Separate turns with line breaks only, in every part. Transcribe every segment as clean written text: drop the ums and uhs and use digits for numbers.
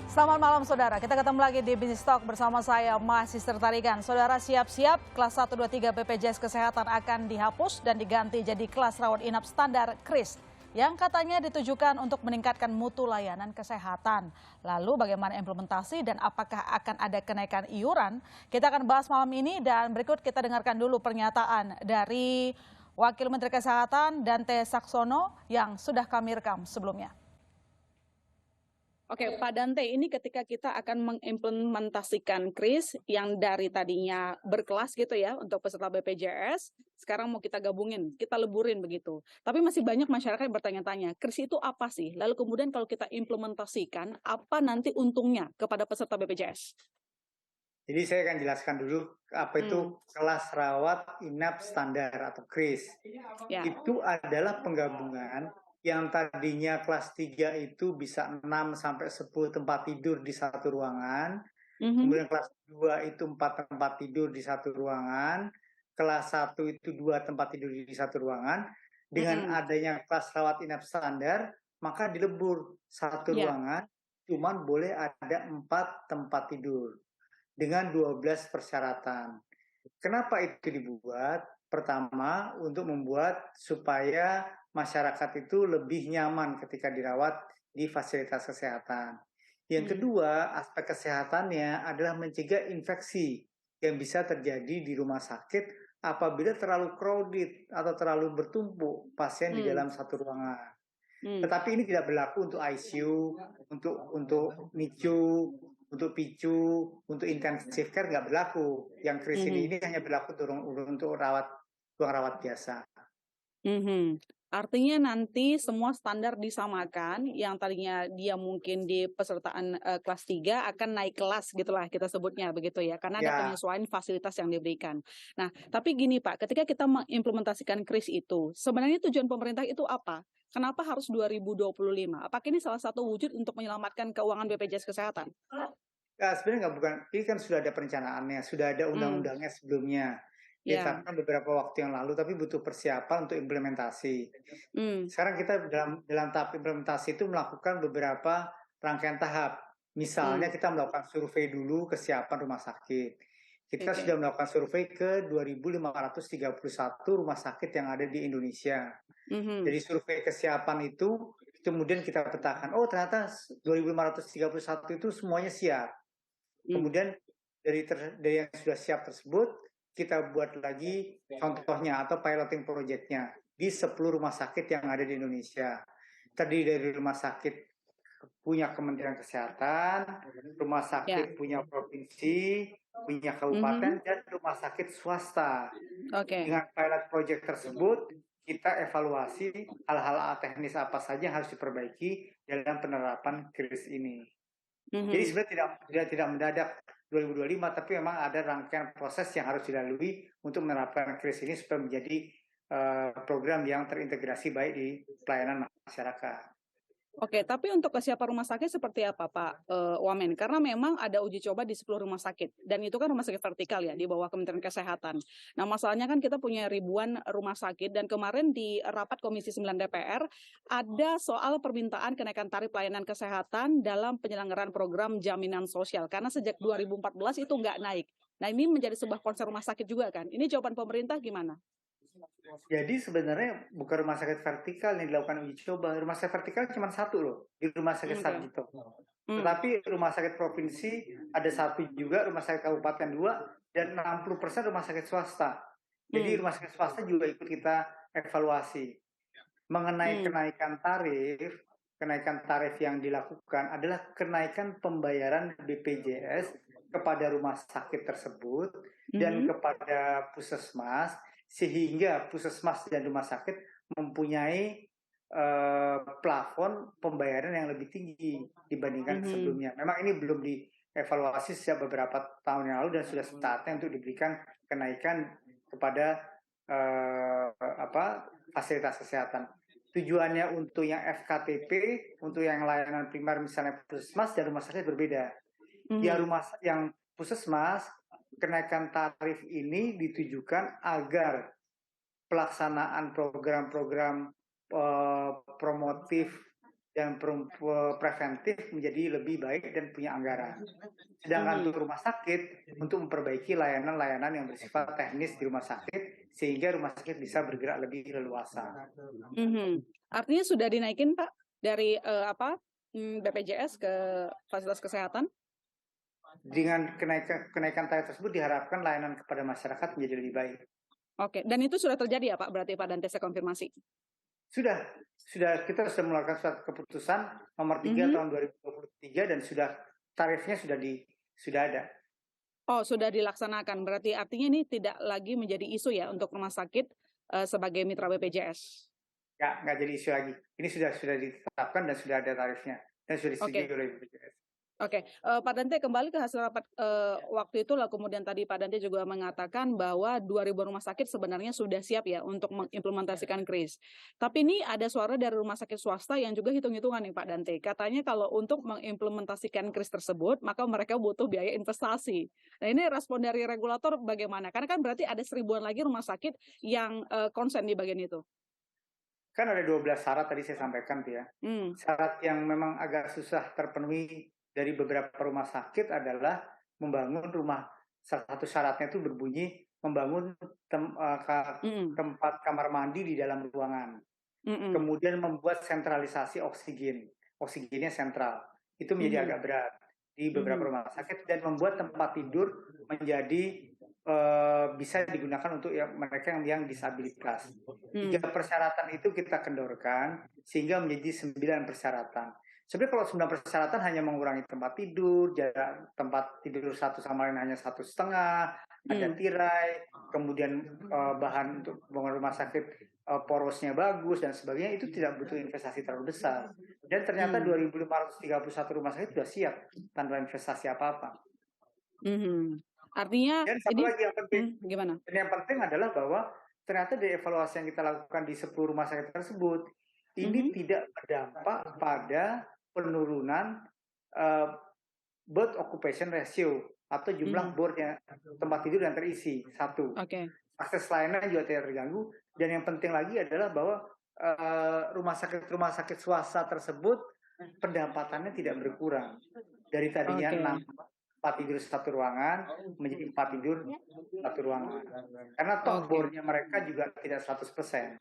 Selamat malam saudara, kita ketemu lagi di Business Talk bersama saya Sister Tarigan. Saudara siap-siap, kelas 1, 2, 3 BPJS Kesehatan akan dihapus dan diganti jadi kelas rawat inap standar KRIS yang katanya ditujukan untuk meningkatkan mutu layanan kesehatan. Lalu bagaimana implementasi dan apakah akan ada kenaikan iuran? Kita akan bahas malam ini dan berikut kita dengarkan dulu pernyataan dari Wakil Menteri Kesehatan Dante Saxono yang sudah kami rekam sebelumnya.
Oke, Pak Dante, ini ketika kita akan mengimplementasikan KRIS yang dari tadinya berkelas gitu ya untuk peserta BPJS, sekarang mau kita gabungin, kita leburin begitu. Tapi masih banyak masyarakat yang bertanya-tanya, KRIS itu apa sih? Lalu kemudian kalau kita implementasikan, apa nanti untungnya kepada peserta BPJS?
Jadi saya akan jelaskan dulu apa itu kelas rawat inap standar atau KRIS.
Ya.
Itu adalah penggabungan yang tadinya kelas 3 itu bisa 6 sampai 10 tempat tidur di satu ruangan. Kemudian kelas 2 itu 4 tempat tidur di satu ruangan. Kelas 1 itu 2 tempat tidur di satu ruangan. Dengan adanya kelas rawat inap standar, maka dilebur satu ruangan, cuman boleh ada 4 tempat tidur dengan 12 persyaratan. Kenapa itu dibuat? Pertama, untuk membuat supaya masyarakat itu lebih nyaman ketika dirawat di fasilitas kesehatan. Yang kedua, aspek kesehatannya adalah mencegah infeksi yang bisa terjadi di rumah sakit apabila terlalu crowded atau terlalu bertumpuk pasien di dalam satu ruangan. Tetapi ini tidak berlaku untuk ICU, untuk NICU, untuk PICU, untuk intensive care nggak berlaku. Yang KRIS ini hanya berlaku untuk ruang rawat biasa.
Artinya nanti semua standar disamakan, yang tadinya dia mungkin di pesertaan kelas 3 akan naik kelas gitulah kita sebutnya begitu ya, karena ada penyesuaian fasilitas yang diberikan. Nah, tapi gini Pak, ketika kita mengimplementasikan KRIS itu, sebenarnya tujuan pemerintah itu apa? Kenapa harus 2025? Apakah ini salah satu wujud untuk menyelamatkan keuangan BPJS Kesehatan?
Ya, sebenarnya bukan, ini kan sudah ada perencanaannya, sudah ada undang-undangnya sebelumnya. Ditetapkan beberapa waktu yang lalu, tapi butuh persiapan untuk implementasi. Sekarang kita dalam tahap implementasi itu melakukan beberapa rangkaian tahap. Misalnya kita melakukan survei dulu kesiapan rumah sakit. Kita sudah melakukan survei ke 2.531 rumah sakit yang ada di Indonesia. Jadi survei kesiapan itu kemudian kita petakan, oh ternyata 2.531 itu semuanya siap. Kemudian dari yang sudah siap tersebut, kita buat lagi contohnya atau piloting project-nya di 10 rumah sakit yang ada di Indonesia. Terdiri dari rumah sakit punya Kementerian Kesehatan, rumah sakit punya provinsi, punya kabupaten, dan rumah sakit swasta. Dengan pilot project tersebut, kita evaluasi hal-hal teknis apa saja yang harus diperbaiki dalam penerapan KRIS ini. Jadi sebenarnya tidak mendadak 2025, tapi memang ada rangkaian proses yang harus dilalui untuk menerapkan KRIS ini supaya menjadi program yang terintegrasi baik di pelayanan masyarakat.
Oke, tapi untuk kesiapan rumah sakit seperti apa Pak Wamen? Karena memang ada uji coba di 10 rumah sakit, dan itu kan rumah sakit vertikal ya, di bawah Kementerian Kesehatan. Nah masalahnya kan kita punya ribuan rumah sakit, dan kemarin di rapat Komisi 9 DPR, ada soal permintaan kenaikan tarif pelayanan kesehatan dalam penyelenggaraan program jaminan sosial, karena sejak 2014 itu nggak naik. Nah ini menjadi sebuah concern rumah sakit juga kan, ini jawaban pemerintah gimana?
Jadi sebenarnya bukan rumah sakit vertikal yang dilakukan uji coba. Rumah sakit vertikal cuma satu loh, di Rumah Sakit Sarjito. Tetapi rumah sakit provinsi ada satu juga, rumah sakit kabupaten 2, dan 60% rumah sakit swasta. Jadi rumah sakit swasta juga ikut kita evaluasi. Mengenai kenaikan tarif yang dilakukan adalah kenaikan pembayaran BPJS kepada rumah sakit tersebut dan kepada puskesmas, sehingga puskesmas dan rumah sakit mempunyai plafon pembayaran yang lebih tinggi dibandingkan sebelumnya. Memang ini belum dievaluasi sejak beberapa tahun yang lalu dan sudah saatnya untuk diberikan kenaikan kepada fasilitas kesehatan. Tujuannya untuk yang FKTP, untuk yang layanan primer misalnya puskesmas dan rumah sakit berbeda. Yang puskesmas, kenaikan tarif ini ditujukan agar pelaksanaan program-program promotif dan preventif menjadi lebih baik dan punya anggaran. Sedangkan untuk rumah sakit, untuk memperbaiki layanan-layanan yang bersifat teknis di rumah sakit, sehingga rumah sakit bisa bergerak lebih leluasa.
Artinya sudah dinaikin Pak dari BPJS ke fasilitas kesehatan?
Dengan kenaikan tarif tersebut diharapkan layanan kepada masyarakat menjadi lebih baik.
Oke, dan itu sudah terjadi ya Pak, berarti Pak Dante, saya konfirmasi?
Sudah kita sudah mengeluarkan surat keputusan nomor 3 tahun 2023 dan tarifnya sudah ada. Oh,
sudah dilaksanakan. Berarti artinya ini tidak lagi menjadi isu ya untuk rumah sakit sebagai mitra BPJS?
Ya, nggak jadi isu lagi. Ini sudah ditetapkan dan sudah ada tarifnya dan sudah disetujui oleh BPJS.
Oke, Pak Dante, kembali ke hasil rapat waktu itu, lah kemudian tadi Pak Dante juga mengatakan bahwa 2.000 rumah sakit sebenarnya sudah siap ya untuk mengimplementasikan KRIS. Tapi ini ada suara dari rumah sakit swasta yang juga hitung-hitungan nih Pak Dante. Katanya kalau untuk mengimplementasikan KRIS tersebut, maka mereka butuh biaya investasi. Nah ini respon dari regulator bagaimana? Karena kan berarti ada 1.000-an lagi rumah sakit yang konsen di bagian itu.
Kan ada 12 syarat tadi saya sampaikan tuh ya. Syarat yang memang agak susah terpenuhi dari beberapa rumah sakit adalah membangun salah satu syaratnya itu berbunyi membangun tempat kamar mandi di dalam ruangan. Kemudian membuat sentralisasi oksigennya sentral. Itu menjadi agak berat di beberapa rumah sakit, dan membuat tempat tidur menjadi bisa digunakan untuk mereka yang disabilitas. 3 persyaratan itu kita kendorkan sehingga menjadi 9 persyaratan. Sebenarnya kalau 9 persyaratan hanya mengurangi tempat tidur, jarak tempat tidur satu sama lain hanya 1,5, ada tirai, kemudian bahan untuk bangun rumah sakit porosnya bagus dan sebagainya, itu tidak butuh investasi terlalu besar. Dan ternyata 2.531 rumah sakit sudah siap tanpa investasi apa-apa.
Artinya
dan satu lagi yang penting,
gimana?
Dan yang penting adalah bahwa ternyata dari evaluasi yang kita lakukan di 10 rumah sakit tersebut, ini tidak berdampak pada penurunan bed occupation ratio atau jumlah tempat tidur yang terisi. 1. Akses layanan juga tidak terganggu, dan yang penting lagi adalah bahwa rumah sakit swasta tersebut pendapatannya tidak berkurang dari tadinya 6 tempat tidur satu ruangan menjadi 4 tidur satu ruangan, karena bornya mereka juga tidak 100%.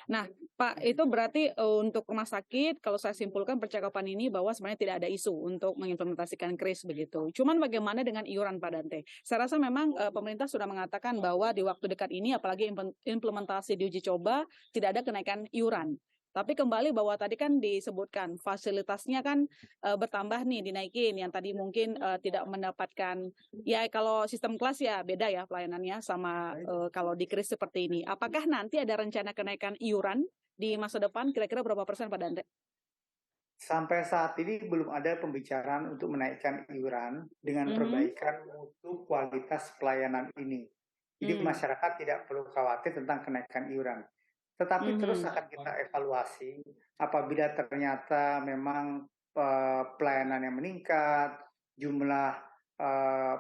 Nah, Pak, itu berarti untuk rumah sakit, kalau saya simpulkan percakapan ini bahwa sebenarnya tidak ada isu untuk mengimplementasikan KRIS begitu. Cuman bagaimana dengan iuran, Pak Dante? Saya rasa memang pemerintah sudah mengatakan bahwa di waktu dekat ini, apalagi implementasi di uji coba, tidak ada kenaikan iuran. Tapi kembali bahwa tadi kan disebutkan fasilitasnya kan bertambah nih, dinaikin. Yang tadi mungkin tidak mendapatkan, ya kalau sistem kelas ya beda ya pelayanannya sama kalau di KRIS seperti ini. Apakah nanti ada rencana kenaikan iuran di masa depan, kira-kira berapa persen Pak Dante?
Sampai saat ini belum ada pembicaraan untuk menaikkan iuran dengan perbaikan mutu kualitas pelayanan ini. Jadi masyarakat tidak perlu khawatir tentang kenaikan iuran. Tetapi terus akan kita evaluasi apabila ternyata memang pelayanan yang meningkat, jumlah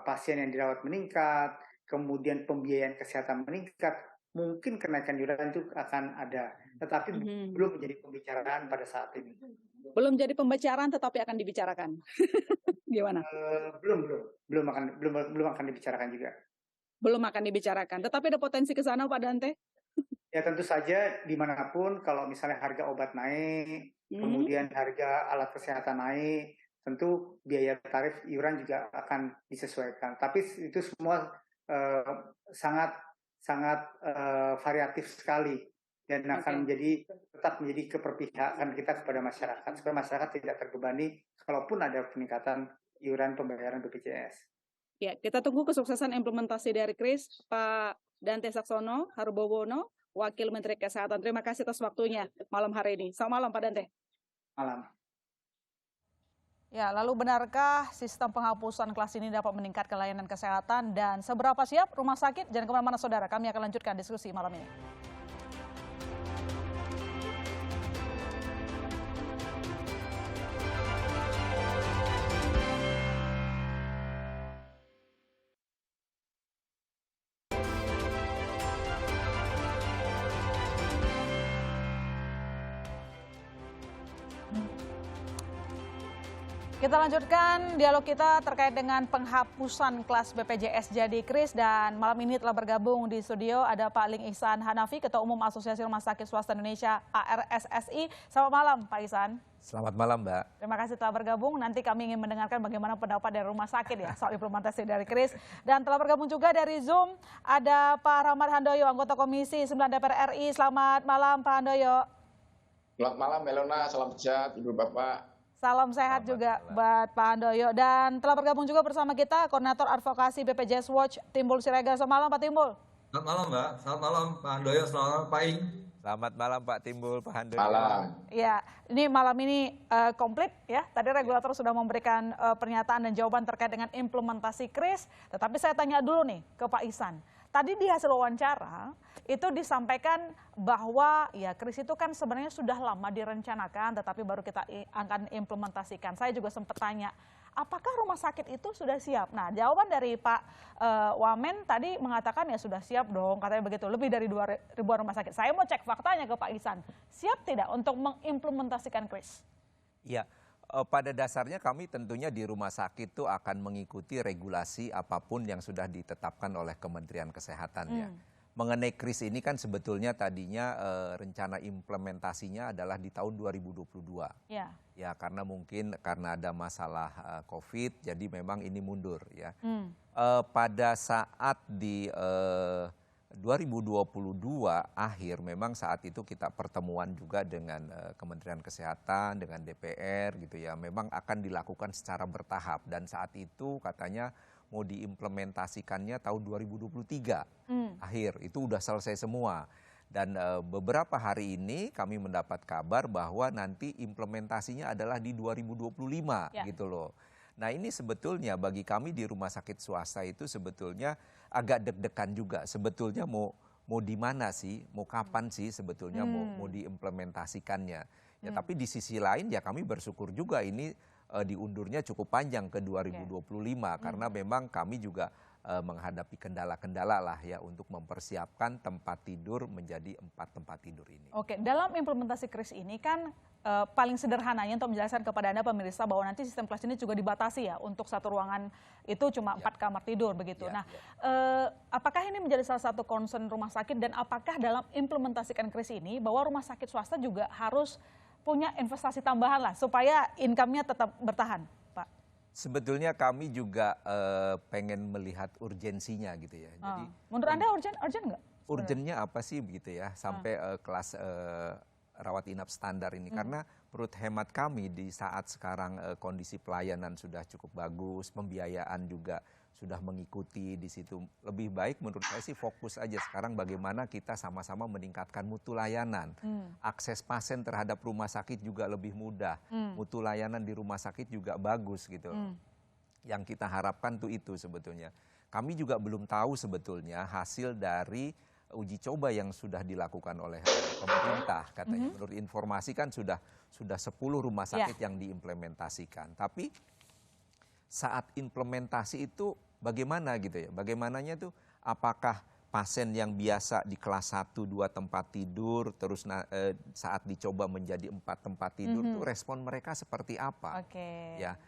pasien yang dirawat meningkat, kemudian pembiayaan kesehatan meningkat, mungkin kenaikan iuran itu akan ada. Tetapi belum menjadi pembicaraan pada saat ini.
Belum jadi pembicaraan, tetapi akan dibicarakan. Gimana?
Belum akan dibicarakan juga.
Belum akan dibicarakan. Tetapi ada potensi ke sana, Pak Dante?
Ya tentu saja dimanapun kalau misalnya harga obat naik, kemudian harga alat kesehatan naik, tentu biaya tarif iuran juga akan disesuaikan. Tapi itu semua sangat variatif sekali dan akan tetap menjadi keperpihakan kita kepada masyarakat supaya masyarakat tidak terbebani kalaupun ada peningkatan iuran pembayaran BPJS.
Ya, kita tunggu kesuksesan implementasi dari KRIS, Pak Dante Saxono Harbowono, Wakil Menteri Kesehatan. Terima kasih atas waktunya malam hari ini. Selamat malam Pak Dante.
Malam.
Ya, lalu benarkah sistem penghapusan kelas ini dapat meningkatkan layanan kesehatan dan seberapa siap rumah sakit? Jangan kemana-mana saudara, kami akan lanjutkan diskusi malam ini. Kita lanjutkan dialog kita terkait dengan penghapusan kelas BPJS Jadi Kris, dan malam ini telah bergabung di studio ada Pak Ling Ihsan Hanafi, Ketua Umum Asosiasi Rumah Sakit Swasta Indonesia ARSSI. Selamat malam Pak Ihsan.
Selamat malam Mbak.
Terima kasih telah bergabung. Nanti kami ingin mendengarkan bagaimana pendapat dari rumah sakit ya soal implementasi dari Kris. Dan telah bergabung juga dari Zoom ada Pak Rahmat Handoyo, anggota Komisi 9 DPR RI. Selamat malam Pak Handoyo.
Selamat malam Melona, salam sehat Ibu Bapak.
Salam sehat juga buat Pak Handoyo. Dan telah bergabung juga bersama kita Koordinator Advokasi BPJS Watch, Timbul Siregar. Selamat malam Pak Timbul.
Selamat malam Mbak, selamat malam Pak Handoyo, selamat malam Pak Ing.
Selamat malam Pak Timbul, Pak Handoyo.
Malam.
Ya, ini malam ini komplit ya. Tadi regulator sudah memberikan pernyataan dan jawaban terkait dengan implementasi Kris. Tetapi saya tanya dulu nih ke Pak Ihsan. Tadi di hasil wawancara itu disampaikan bahwa ya Kris itu kan sebenarnya sudah lama direncanakan, tetapi baru kita akan implementasikan. Saya juga sempat tanya, apakah rumah sakit itu sudah siap? Nah, jawaban dari Pak Wamen tadi mengatakan ya sudah siap dong, katanya begitu. Lebih dari 2.000 rumah sakit. Saya mau cek faktanya ke Pak Ihsan. Siap tidak untuk mengimplementasikan Kris?
Iya, pada dasarnya kami tentunya di rumah sakit itu akan mengikuti regulasi apapun yang sudah ditetapkan oleh Kementerian Kesehatan ya. Mengenai Kris ini kan sebetulnya tadinya rencana implementasinya adalah di tahun 2022. Ya. Ya, karena mungkin karena ada masalah COVID, jadi memang ini mundur ya. Pada saat di 2022 akhir memang saat itu kita pertemuan juga dengan Kementerian Kesehatan, dengan DPR gitu ya. Memang akan dilakukan secara bertahap dan saat itu katanya mau diimplementasikannya tahun 2023 akhir. Itu udah selesai semua. Dan beberapa hari ini kami mendapat kabar bahwa nanti implementasinya adalah di 2025 gitu loh. Nah ini sebetulnya bagi kami di rumah sakit swasta itu sebetulnya agak deg-degan juga. Sebetulnya mau di mana sih, mau kapan sih sebetulnya mau diimplementasikannya. Ya tapi di sisi lain ya kami bersyukur juga ini diundurnya cukup panjang ke 2025 karena memang kami juga menghadapi kendala-kendala lah ya untuk mempersiapkan tempat tidur menjadi 4 tempat tidur ini.
Oke, dalam implementasi Kris ini kan paling sederhananya untuk menjelaskan kepada Anda pemirsa bahwa nanti sistem kelas ini juga dibatasi ya untuk satu ruangan itu cuma 4 kamar tidur begitu. Nah, apakah ini menjadi salah satu concern rumah sakit dan apakah dalam implementasikan Kris ini bahwa rumah sakit swasta juga harus punya investasi tambahan lah supaya income-nya tetap bertahan, Pak?
Sebetulnya kami juga pengen melihat urgensinya gitu ya. Jadi
menurut Anda urgen nggak?
Urgennya apa sih begitu ya sampai kelas rawat inap standar ini karena menurut hemat kami di saat sekarang kondisi pelayanan sudah cukup bagus, pembiayaan juga sudah mengikuti di situ. Lebih baik menurut saya sih fokus aja sekarang bagaimana kita sama-sama meningkatkan mutu layanan. Akses pasien terhadap rumah sakit juga lebih mudah. Mutu layanan di rumah sakit juga bagus gitu. Yang kita harapkan tuh itu sebetulnya. Kami juga belum tahu sebetulnya hasil dari uji coba yang sudah dilakukan oleh pemerintah katanya. Menurut informasi kan sudah 10 rumah sakit yang diimplementasikan. Tapi saat implementasi itu bagaimana gitu ya? Bagaimananya tuh apakah pasien yang biasa di kelas 1, 2 tempat tidur terus saat dicoba menjadi 4 tempat tidur tuh respon mereka seperti apa? Ya.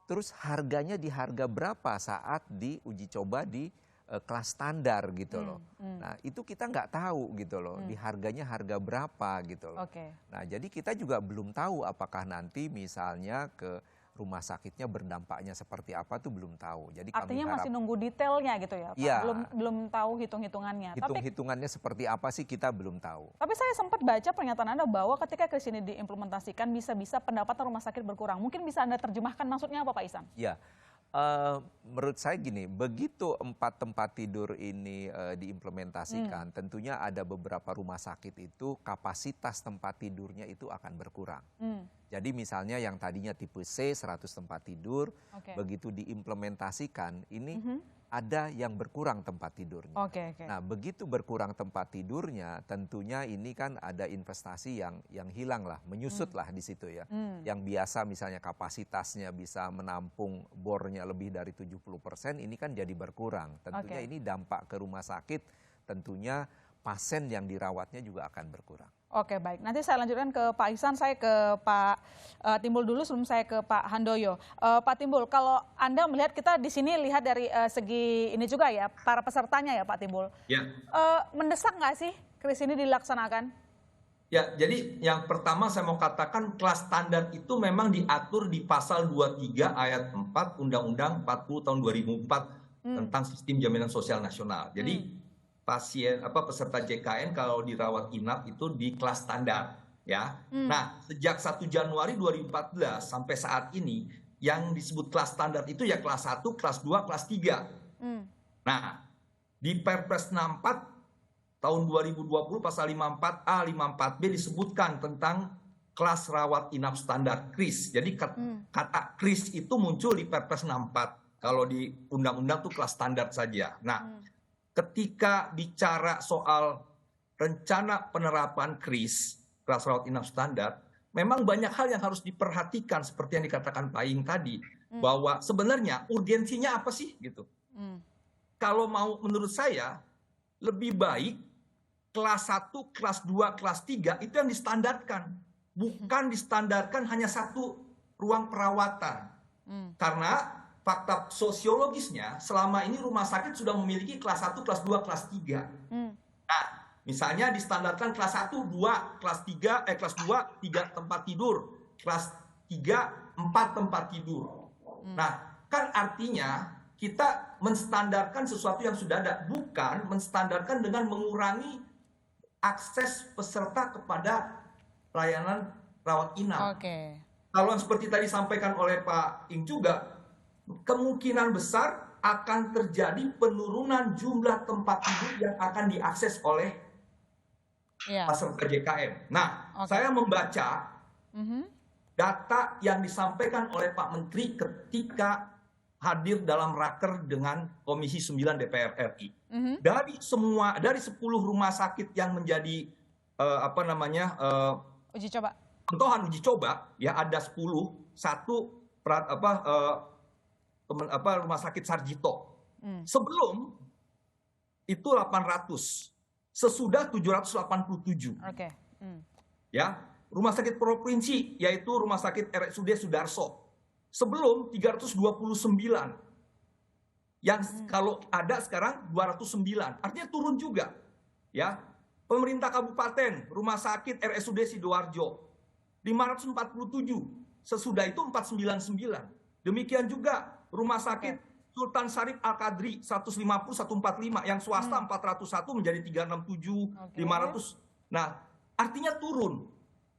Terus harganya di harga berapa saat diuji coba di kelas standar gitu loh. Nah itu kita nggak tahu gitu loh, di harganya harga berapa gitu loh. Nah jadi kita juga belum tahu apakah nanti misalnya ke rumah sakitnya berdampaknya seperti apa tuh belum tahu. Jadi
artinya
kami
masih nunggu detailnya gitu ya, Pak?
Ya,
belum tahu hitung-hitungannya.
Hitung-hitungannya seperti apa sih kita belum tahu.
Tapi saya sempat baca pernyataan Anda bahwa ketika Kris ini diimplementasikan bisa-bisa pendapatan rumah sakit berkurang. Mungkin bisa Anda terjemahkan maksudnya apa Pak Ihsan?
Ya. Menurut saya gini, begitu 4 tempat tidur ini diimplementasikan, tentunya ada beberapa rumah sakit itu kapasitas tempat tidurnya itu akan berkurang. Jadi misalnya yang tadinya tipe C 100 tempat tidur, begitu diimplementasikan ini ada yang berkurang tempat tidurnya. Nah begitu berkurang tempat tidurnya, tentunya ini kan ada investasi yang hilang lah, menyusut lah di situ ya. Yang biasa misalnya kapasitasnya bisa menampung bornya lebih dari 70%, ini kan jadi berkurang. Tentunya ini dampak ke rumah sakit, tentunya pasien yang dirawatnya juga akan berkurang.
Oke, baik. Nanti saya lanjutkan ke Pak Ihsan, saya ke Pak Timbul dulu sebelum saya ke Pak Handoyo. Pak Timbul, kalau Anda melihat, kita di sini lihat dari segi ini juga ya, para pesertanya ya Pak Timbul.
Ya.
Mendesak nggak sih kris ini dilaksanakan?
Ya, jadi yang pertama saya mau katakan kelas standar itu memang diatur di pasal 23 ayat 4 Undang-Undang 40 tahun 2004 tentang Sistem Jaminan Sosial Nasional. Jadi peserta JKN kalau dirawat inap itu di kelas standar ya. Nah, sejak 1 Januari 2014 sampai saat ini yang disebut kelas standar itu ya kelas 1, kelas 2, kelas 3. Nah, di Perpres 64 tahun 2020 pasal 54A, 54B disebutkan tentang kelas rawat inap standar KRIS. Jadi kata KRIS itu muncul di Perpres 64. Kalau di undang-undang itu kelas standar saja. Nah, ketika bicara soal rencana penerapan KRIS, kelas rawat inap standar, memang banyak hal yang harus diperhatikan seperti yang dikatakan Pak Ing tadi, bahwa sebenarnya urgensinya apa sih gitu. Kalau mau menurut saya lebih baik kelas 1, kelas 2, kelas 3 itu yang distandarkan. Bukan distandarkan hanya satu ruang perawatan. Karena fakta sosiologisnya selama ini rumah sakit sudah memiliki kelas 1, kelas 2, kelas 3. Nah, misalnya distandarkan kelas 1, 2, kelas 3, kelas 2, 3 tempat tidur. Kelas 3, 4 tempat tidur. Nah, kan artinya kita menstandarkan sesuatu yang sudah ada. Bukan menstandarkan dengan mengurangi akses peserta kepada layanan rawat inap. Kalau seperti tadi disampaikan oleh Pak Ing juga, kemungkinan besar akan terjadi penurunan jumlah tempat tidur yang akan diakses oleh peserta JKN. Nah, saya membaca data yang disampaikan oleh Pak Menteri ketika hadir dalam raker dengan Komisi 9 DPR RI. Dari 10 rumah sakit yang menjadi
uji coba.
Contohan uji coba ya ada 10, rumah sakit Sarjito. Sebelum itu 800, sesudah 787. Ya, rumah sakit provinsi yaitu rumah sakit RSUD Sudarso. Sebelum 329. Yang kalau ada sekarang 209. Artinya turun juga. Ya. Pemerintah kabupaten, rumah sakit RSUD Sidoarjo 547. Sesudah itu 499. Demikian juga rumah sakit Sultan Syarif Al-Qadri 150 145 yang swasta 401 menjadi 367 500. Nah, artinya turun.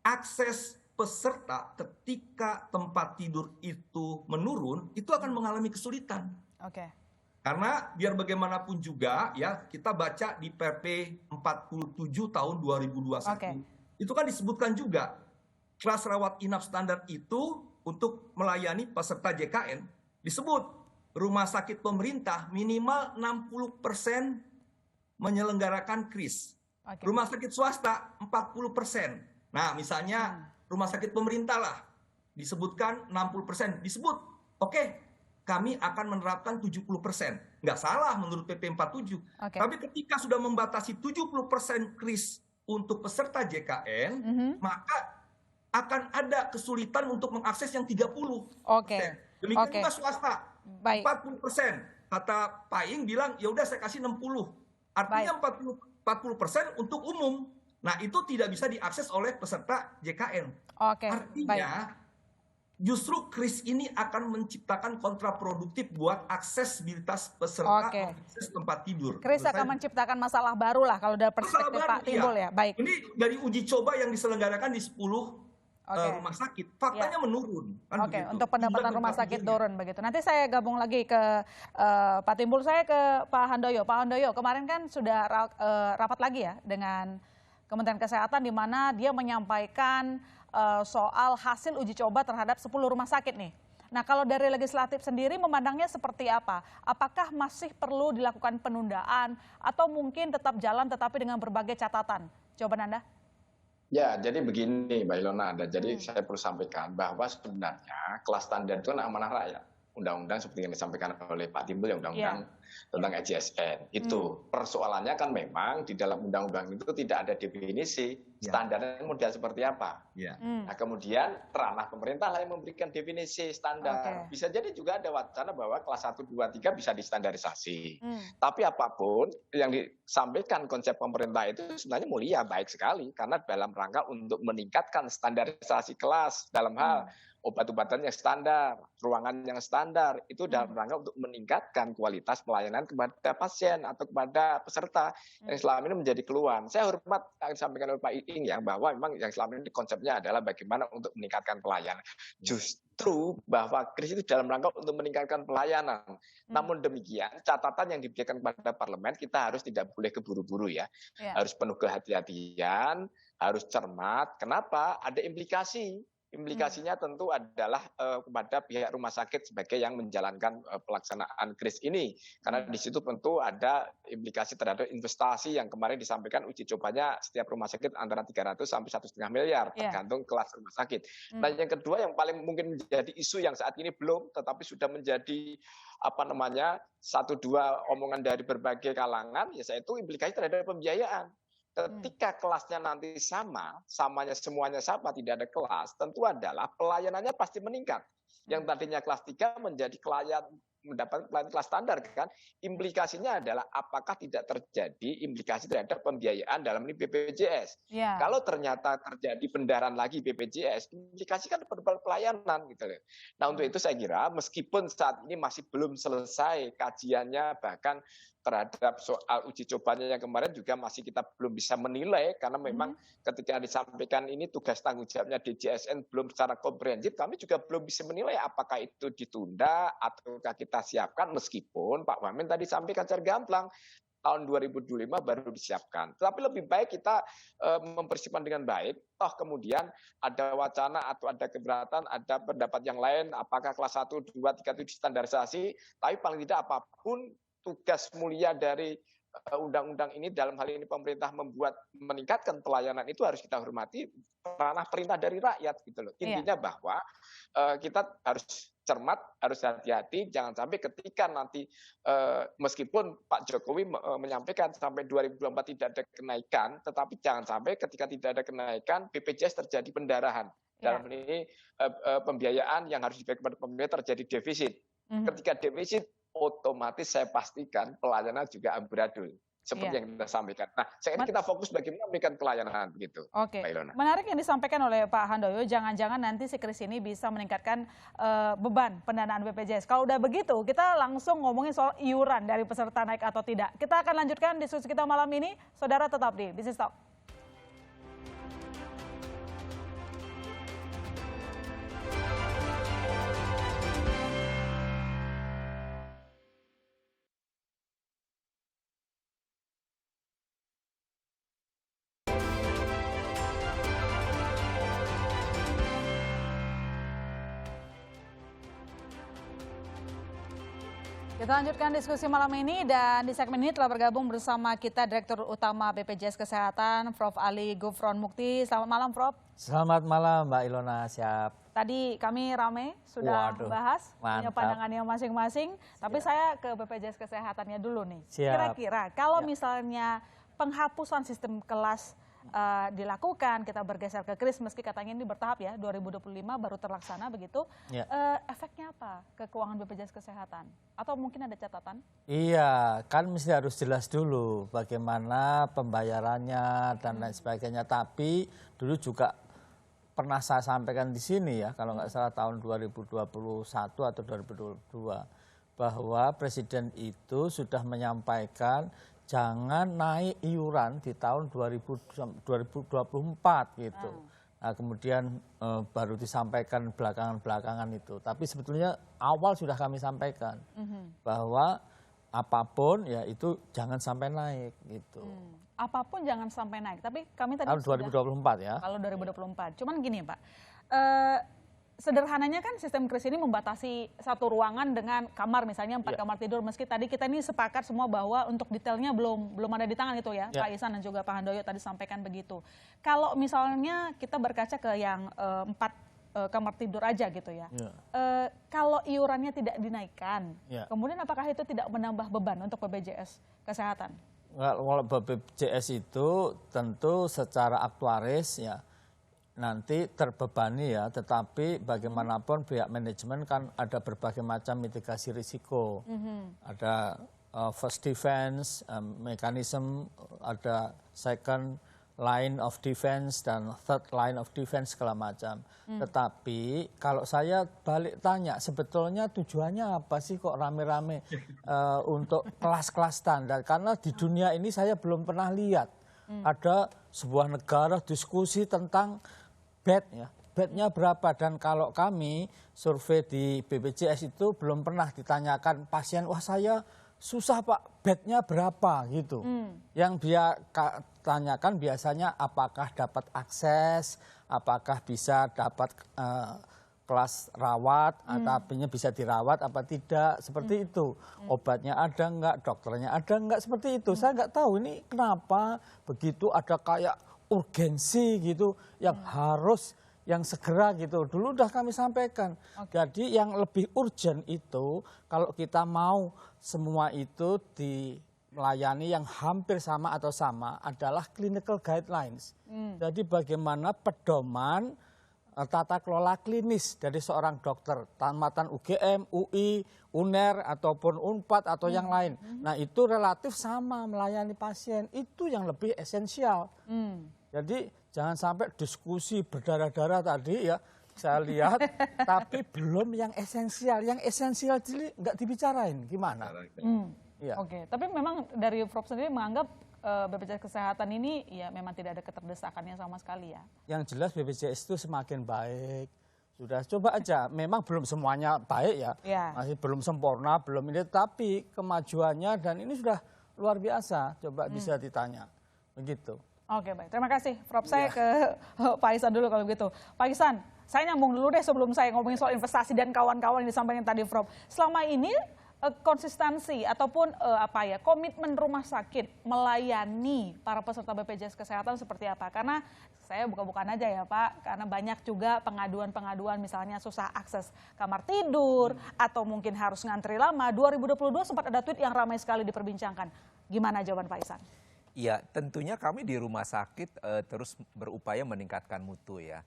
Akses peserta ketika tempat tidur itu menurun, itu akan mengalami kesulitan. Karena biar bagaimanapun juga ya, kita baca di PP 47 tahun 2021. Itu kan disebutkan juga kelas rawat inap standar itu untuk melayani peserta JKN disebut rumah sakit pemerintah minimal 60% menyelenggarakan KRIS. Rumah sakit swasta 40%. Nah, misalnya rumah sakit pemerintah lah disebutkan 60%, disebut kami akan menerapkan 70%. Nggak salah menurut PP 47. Tapi ketika sudah membatasi 70% KRIS untuk peserta JKN, maka akan ada kesulitan untuk mengakses yang 30%. Demikian juga swasta 40%. Kata Pak Ing bilang ya udah saya kasih 60. Artinya 40% untuk umum. Nah, itu tidak bisa diakses oleh peserta JKN. Artinya, justru KRIS ini akan menciptakan kontraproduktif buat aksesibilitas peserta akses tempat tidur.
KRIS akan menciptakan masalah baru lah kalau dari perspektif Pak Timbul ya. Baik.
Ini dari uji coba yang diselenggarakan di 10 rumah sakit, faktanya menurun.
Untuk pendapatan rumah sakit turun begitu. Nanti saya gabung lagi ke Pak Timbul, saya ke Pak Handoyo. Pak Handoyo, kemarin kan sudah rapat lagi ya dengan Kementerian Kesehatan di mana dia menyampaikan soal hasil uji coba terhadap 10 rumah sakit nih. Nah, kalau dari legislatif sendiri memandangnya seperti apa? Apakah masih perlu dilakukan penundaan atau mungkin tetap jalan tetapi dengan berbagai catatan? Jawaban Anda?
Ya, jadi begini Mbak Ilona, jadi saya perlu sampaikan bahwa sebenarnya kelas standar itu amanah rakyat undang-undang seperti yang disampaikan oleh Pak Timbul, yang undang-undang tentang EJSN. Itu persoalannya kan memang di dalam undang-undang itu tidak ada definisi standarnya model seperti apa. Nah, kemudian ranah pemerintah lah yang memberikan definisi standar. Bisa jadi juga ada wacana bahwa kelas 1, 2, 3 bisa distandarisasi. Tapi apapun yang disampaikan konsep pemerintah itu sebenarnya mulia, baik sekali, karena dalam rangka untuk meningkatkan standarisasi kelas dalam hal obat-obatan yang standar, ruangan yang standar, itu dalam rangka untuk meningkatkan kualitas pelayanan kepada pasien atau kepada peserta yang selama ini menjadi keluhan. Saya hormat yang disampaikan oleh Pak Iing ya, bahwa memang yang selama ini konsepnya adalah bagaimana untuk meningkatkan pelayanan. Justru bahwa KRIS itu dalam rangka untuk meningkatkan pelayanan. Namun demikian, catatan yang diberikan kepada parlemen, kita harus tidak boleh keburu-buru ya. Harus penuh kehati-hatian, harus cermat. Kenapa? Ada implikasi. Implikasinya tentu adalah kepada pihak rumah sakit sebagai yang menjalankan pelaksanaan KRIS ini. Karena di situ tentu ada implikasi terhadap investasi yang kemarin disampaikan uji cobanya setiap rumah sakit antara 300 sampai 1,5 miliar, tergantung kelas rumah sakit. Nah, yang kedua yang paling mungkin menjadi isu yang saat ini belum, tetapi sudah menjadi satu dua omongan dari berbagai kalangan, yaitu implikasi terhadap pembiayaan. Ketika kelasnya nanti samanya semuanya sama, tidak ada kelas, tentu adalah pelayanannya pasti meningkat. Yang tadinya kelas 3 menjadi mendapat pelayanan kelas standar kan. Implikasinya adalah apakah tidak terjadi implikasi terhadap pembiayaan dalam ini BPJS. Kalau ternyata terjadi pendarahan lagi BPJS, implikasi kan pada pelayanan gitu loh. Nah, untuk itu saya kira meskipun saat ini masih belum selesai kajiannya, bahkan terhadap soal uji cobanya yang kemarin juga masih kita belum bisa menilai, karena memang ketika disampaikan ini tugas tanggung jawabnya DJSN belum secara komprehensif, kami juga belum bisa menilai apakah itu ditunda ataukah kita siapkan, meskipun Pak Wamen tadi sampaikan secara gamblang tahun 2025 baru disiapkan. Tetapi lebih baik kita mempersiapkan dengan baik. Toh kemudian ada wacana atau ada keberatan, ada pendapat yang lain, apakah kelas 1, 2, 3 itu distandarisasi, tapi paling tidak apapun tugas mulia dari undang-undang ini, dalam hal ini pemerintah meningkatkan pelayanan, itu harus kita hormati, ranah perintah dari rakyat gitu loh. Intinya bahwa kita harus cermat, harus hati-hati, jangan sampai ketika nanti meskipun Pak Jokowi menyampaikan sampai 2024 tidak ada kenaikan, tetapi jangan sampai ketika tidak ada kenaikan BPJS terjadi pendarahan. Dalam ini pembiayaan yang harus diberikan kepada pemerintah terjadi defisit. Ketika defisit, otomatis saya pastikan pelayanan juga amburadul. Seperti yang kita sampaikan. Nah, saya kita fokus bagaimana memberikan pelayanan begitu.
Oke. Menarik yang disampaikan oleh Pak Handoyo, jangan-jangan nanti si KRIS ini bisa meningkatkan beban pendanaan BPJS. Kalau udah begitu, kita langsung ngomongin soal iuran dari peserta naik atau tidak. Kita akan lanjutkan diskusi kita malam ini. Saudara tetap di Business Talk. Kita lanjutkan diskusi malam ini, dan di segmen ini telah bergabung bersama kita Direktur Utama BPJS Kesehatan, Prof. Ali Gufron Mukti. Selamat malam, Prof.
Selamat malam, Mbak Ilona. Siap.
Tadi kami rame sudah bahas, punya pandangannya masing-masing. Tapi saya ke BPJS Kesehatannya dulu nih. Kira-kira kalau misalnya penghapusan sistem kelas dilakukan, kita bergeser ke KRIS, meski katanya ini bertahap ya, 2025 baru terlaksana begitu. Efeknya apa ke keuangan BPJS Kesehatan? Atau mungkin ada catatan?
Iya, kan mesti harus jelas dulu bagaimana pembayarannya dan lain sebagainya. Tapi dulu juga pernah saya sampaikan di sini ya, kalau nggak salah tahun 2021 atau 2022, bahwa Presiden itu sudah menyampaikan jangan naik iuran di tahun 2024 gitu. Nah, kemudian baru disampaikan belakangan itu. Tapi sebetulnya awal sudah kami sampaikan bahwa apapun ya itu jangan sampai naik gitu.
Apapun jangan sampai naik. Tapi kami tadi
tahun 2024 ya.
Kalau 2024. Cuman gini Pak, sederhananya kan sistem KRIS ini membatasi satu ruangan dengan kamar, misalnya 4 kamar tidur. Meski tadi kita ini sepakat semua bahwa untuk detailnya belum ada di tangan itu ya, Pak Ihsan dan juga Pak Handoyo tadi sampaikan begitu. Kalau misalnya kita berkaca ke yang 4 kamar tidur aja gitu ya. Kalau iurannya tidak dinaikkan, kemudian apakah itu tidak menambah beban untuk BPJS Kesehatan?
Kalau BPJS itu tentu secara aktuaris ya nanti terbebani ya, tetapi bagaimanapun pihak manajemen kan ada berbagai macam mitigasi risiko. Ada first defense, mekanisme, ada second line of defense dan third line of defense segala macam. Tetapi kalau saya balik tanya sebetulnya tujuannya apa sih kok rame-rame untuk kelas-kelas standar? Karena di dunia ini saya belum pernah lihat ada sebuah negara diskusi tentang bed ya. Bednya berapa, dan kalau kami survei di BPJS itu belum pernah ditanyakan pasien, wah saya susah Pak, bednya berapa gitu. Yang dia tanyakan biasanya apakah dapat akses, apakah bisa dapat kelas rawat, atau bisa dirawat apa tidak, seperti itu. Obatnya ada enggak, dokternya ada enggak, seperti itu. Saya enggak tahu ini kenapa begitu ada kayak urgensi gitu yang harus yang segera gitu. Dulu udah kami sampaikan. Jadi yang lebih urgent itu kalau kita mau semua itu dilayani yang hampir sama atau sama adalah clinical guidelines. Jadi bagaimana pedoman tata kelola klinis dari seorang dokter, tamatan UGM, UI, UNER ataupun UNPAD atau yang lain. Nah itu relatif sama melayani pasien, itu yang lebih esensial. Jadi jangan sampai diskusi berdarah-darah tadi ya saya lihat, tapi belum yang esensial. Yang esensial jadi nggak dibicarain, gimana?
Ya. Oke, tapi memang dari Prof sendiri menganggap BPJS Kesehatan ini ya memang tidak ada keterdesakannya sama sekali ya.
Yang jelas BPJS itu semakin baik. Sudah coba aja, memang belum semuanya baik ya, masih belum sempurna, belum ini, tapi kemajuannya dan ini sudah luar biasa. Coba bisa ditanya, begitu.
Oke baik, terima kasih Prof. Saya ke Pak Ihsan dulu kalau begitu. Pak Ihsan, saya nyambung dulu deh sebelum saya ngomongin soal investasi dan kawan-kawan yang disampaikan tadi Prof. Selama ini konsistensi ataupun komitmen rumah sakit melayani para peserta BPJS Kesehatan seperti apa? Karena saya buka-bukaan aja ya Pak, karena banyak juga pengaduan-pengaduan misalnya susah akses kamar tidur atau mungkin harus ngantri lama. 2022 sempat ada tweet yang ramai sekali diperbincangkan. Gimana jawaban Pak Ihsan?
Ya, tentunya kami di rumah sakit terus berupaya meningkatkan mutu ya.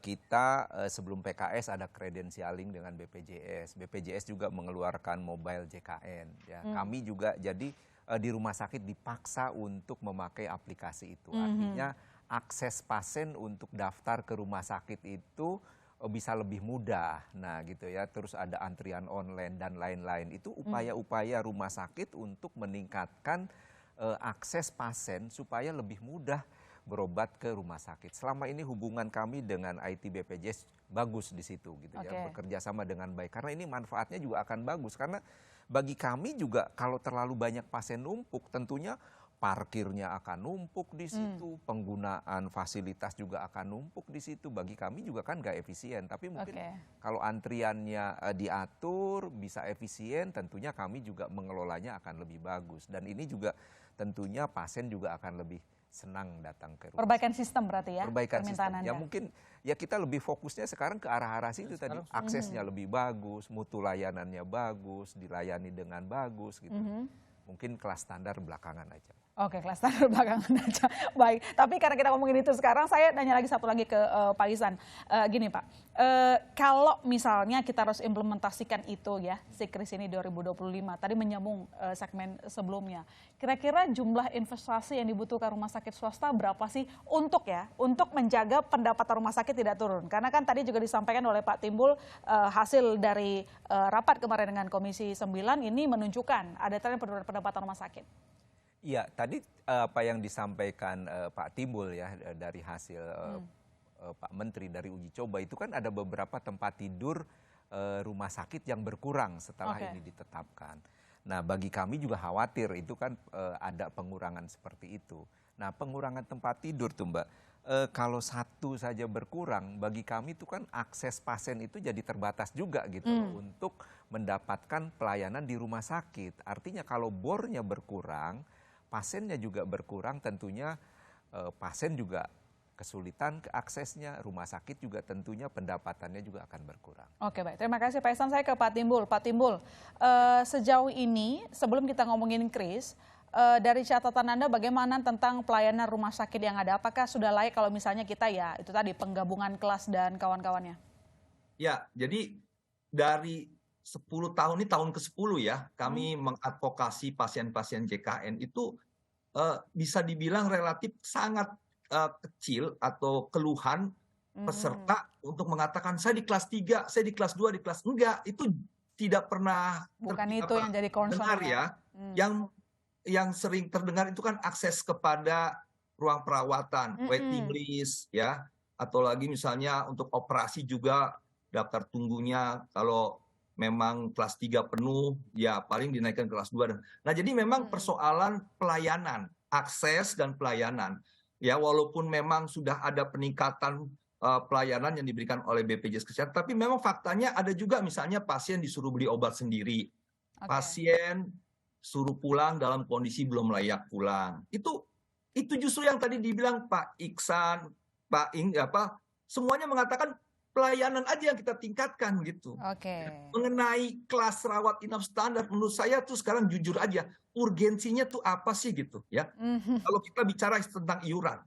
Kita sebelum PKS ada kredensialing dengan BPJS. BPJS juga mengeluarkan mobile JKN. Ya. Kami juga jadi di rumah sakit dipaksa untuk memakai aplikasi itu. Artinya akses pasien untuk daftar ke rumah sakit itu bisa lebih mudah. Nah gitu ya, terus ada antrian online dan lain-lain. Itu upaya-upaya rumah sakit untuk meningkatkan akses pasien supaya lebih mudah berobat ke rumah sakit. Selama ini hubungan kami dengan IT BPJS bagus di situ gitu ya, bekerja sama dengan baik. Karena ini manfaatnya juga akan bagus, karena bagi kami juga kalau terlalu banyak pasien numpuk tentunya parkirnya akan numpuk di situ, penggunaan fasilitas juga akan numpuk di situ. Bagi kami juga kan nggak efisien, tapi mungkin kalau antriannya diatur bisa efisien, tentunya kami juga mengelolanya akan lebih bagus. Dan ini juga tentunya pasien juga akan lebih senang datang ke rumah.
Perbaikan sistem berarti ya?
Perbaikan sistem. Ya mungkin ya kita lebih fokusnya sekarang ke arah-arah situ tadi. Aksesnya lebih bagus, mutu layanannya bagus, dilayani dengan bagus gitu. Mungkin kelas standar belakangan aja.
Oke, kelas standar belakangan aja. Baik, tapi karena kita ngomongin itu sekarang, saya nanya lagi satu lagi ke Pak Ihsan. Gini Pak, kalau misalnya kita harus implementasikan itu ya, si kris ini 2025, tadi menyambung segmen sebelumnya. Kira-kira jumlah investasi yang dibutuhkan rumah sakit swasta berapa sih untuk menjaga pendapatan rumah sakit tidak turun? Karena kan tadi juga disampaikan oleh Pak Timbul, hasil dari rapat kemarin dengan Komisi 9 ini menunjukkan ada tren penurunan pendapatan rumah sakit.
Iya, tadi apa yang disampaikan Pak Timbul ya dari hasil Pak Menteri dari uji coba itu kan ada beberapa tempat tidur rumah sakit yang berkurang setelah ini ditetapkan. Nah bagi kami juga khawatir itu kan ada pengurangan seperti itu. Nah pengurangan tempat tidur tuh Mbak, kalau satu saja berkurang bagi kami itu kan akses pasien itu jadi terbatas juga gitu untuk mendapatkan pelayanan di rumah sakit. Artinya kalau bornya berkurang, pasiennya juga berkurang, tentunya pasien juga kesulitan aksesnya, rumah sakit juga tentunya pendapatannya juga akan berkurang.
Oke, baik. Terima kasih Pak Ihsan. Saya ke Pak Timbul. Pak Timbul, sejauh ini sebelum kita ngomongin Kris, dari catatan Anda bagaimana tentang pelayanan rumah sakit yang ada? Apakah sudah layak kalau misalnya kita ya itu tadi penggabungan kelas dan kawan-kawannya?
Ya, jadi dari 10 tahun ini tahun ke-10 ya, kami mengadvokasi pasien-pasien JKN itu bisa dibilang relatif sangat kecil atau keluhan peserta untuk mengatakan saya di kelas 3, saya di kelas 2, di kelas enggak, itu tidak pernah
bukan itu yang jadi concern
ya. Yang sering terdengar itu kan akses kepada ruang perawatan, waiting list ya, atau lagi misalnya untuk operasi juga daftar tunggunya kalau memang kelas 3 penuh ya paling dinaikkan kelas 2. Nah, jadi memang persoalan pelayanan, akses dan pelayanan. Ya, walaupun memang sudah ada peningkatan pelayanan yang diberikan oleh BPJS Kesehatan, tapi memang faktanya ada juga misalnya pasien disuruh beli obat sendiri, pasien suruh pulang dalam kondisi belum layak pulang. Itu justru yang tadi dibilang Pak Iksan, Pak semuanya mengatakan pelayanan aja yang kita tingkatkan gitu. Mengenai kelas rawat inap standar, menurut saya tuh sekarang jujur aja, urgensinya tuh apa sih gitu ya. Kalau kita bicara tentang iuran,